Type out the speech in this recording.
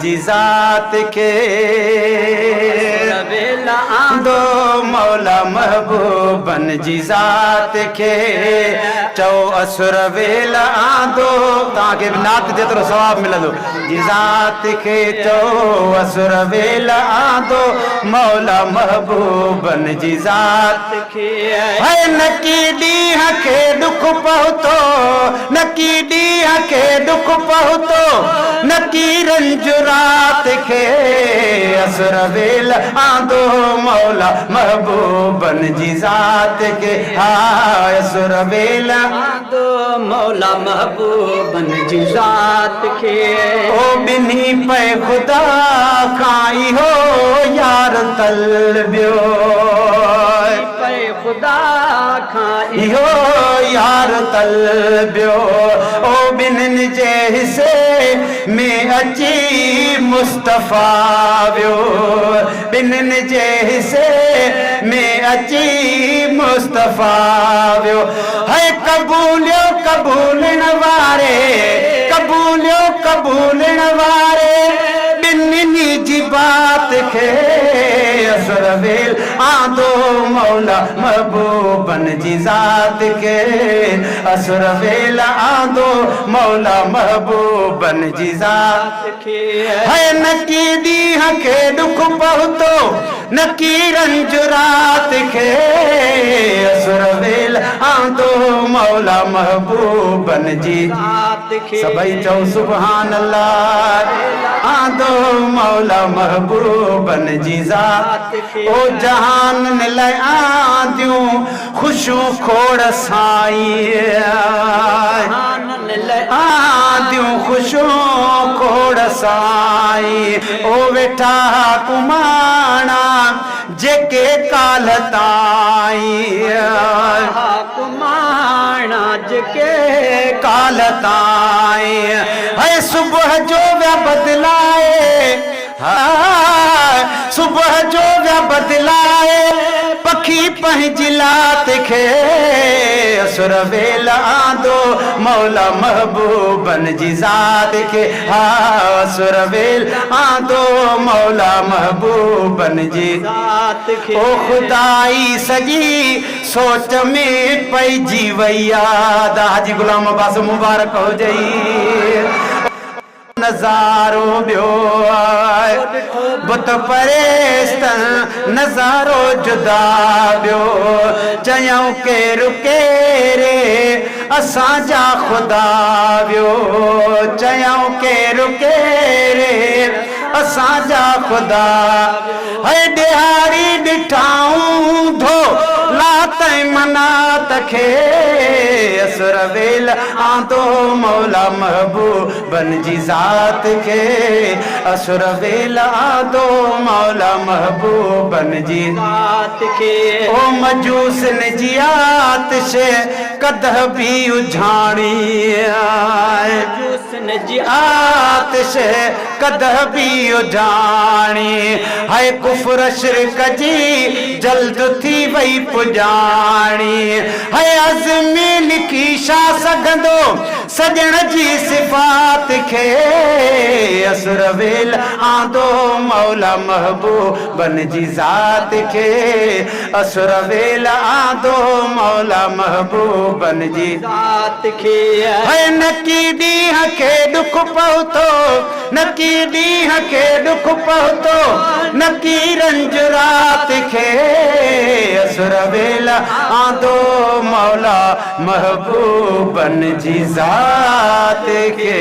जी ज़ात खे आंदो मौला महबूबन जी ज़ात खे चओ असुर वेल आंदो तव्हांखे नात जेतिरो सवाबु मिलंदो जी ज़ात खे चओ असुर वेल आंदो मौला महबूबन जी ज़ात खे है नकी ॾींहं खे दुख पहुतो नकी ॾींहं खे दुख पहुतो नकी रंज रात खे असुर वेल आंदो मौला महबूबन जी ज़ात खे हा असुर वेल आंदो मौला महबूबन जी ज़ात खे ओ बिन्ही पे खुदा खाई हो यार तलबियो पे खुदा खाई हो यार तलबियो ओ बिन्हनि जे हिसे में अची मुस्तफ़ा वियो बिन्हनि जे हिसे में अची मुस्तफ़ा वियो है कबूलियो कबूलण वारे कबूलियो कबूलण वारे बिन्हनि जी बात खे असुर वेल आंदो मौला महबूबन जी ज़ात खे असुर वेल आंदो मौला महबूबन जी ज़ात खे है नकी ॾींहं खे दुख पहुतो नकी रंज रात खे असुर वेल आंदो मौला महबूबन जी ज़ात खे सभई चओ सुभान अल्लाह आंदो मौला महबूबन जी ज़ात खे ओ जहान लाइ आंदियूं ख़ुशियूं खोड़ साईं आंदियूं ख़ुशियूं खोड़ साईं ओ वेठा कुमाणा जेके काल ताईं कुमाणा जेके काल ताईं है सुबुह जो विया बदलाए सुबुह जो विया बदलाए पखी पंहिंजी लात खे असुर वेल आंदो मौला महबूबन जी ज़ात खे हा असुर वेल आंदो मौला महबूबन जी ज़ात खे ओ खुदाई सॼी सोच में पइजी वई आहे हाजी गुलाम अब्बास मुबारक हुजई नज़ारो ॿियो बुत परेस्तन नज़ारो जुदा ॿियो चयऊं केरु केरे असांजा ख़ुदा वियो चयऊं केरु केरे असांजा ख़ुदा है ॾियारी ॾिठाऊं धो लात मनात खे असुर वेल आंदो मौला महबूबन जी ज़ात खे असुर वेल आंदो मौला महबूबन जी ज़ात खे ओ मजूसन जी आतिश कदह बि उझाणी मजूसन जी आतिश कदह बि उझाणी है कुफर शिरक जी जल्द थी वई पुजाणी है अज़मी लिखी छा सघंदो सजण जी सिफ़ात खे असुर वेल आंदो मौला महबूबन जी ज़ात खे असुर वेल आंदो मौला महबूबन जी ज़ात खे है नकी ॾींहं खे दुख पहुतो नकी ॾींहं खे दुख पहुतो नकी रंज रात खे असुर वेल आंदो मौला महबूबन जी ज़ात खे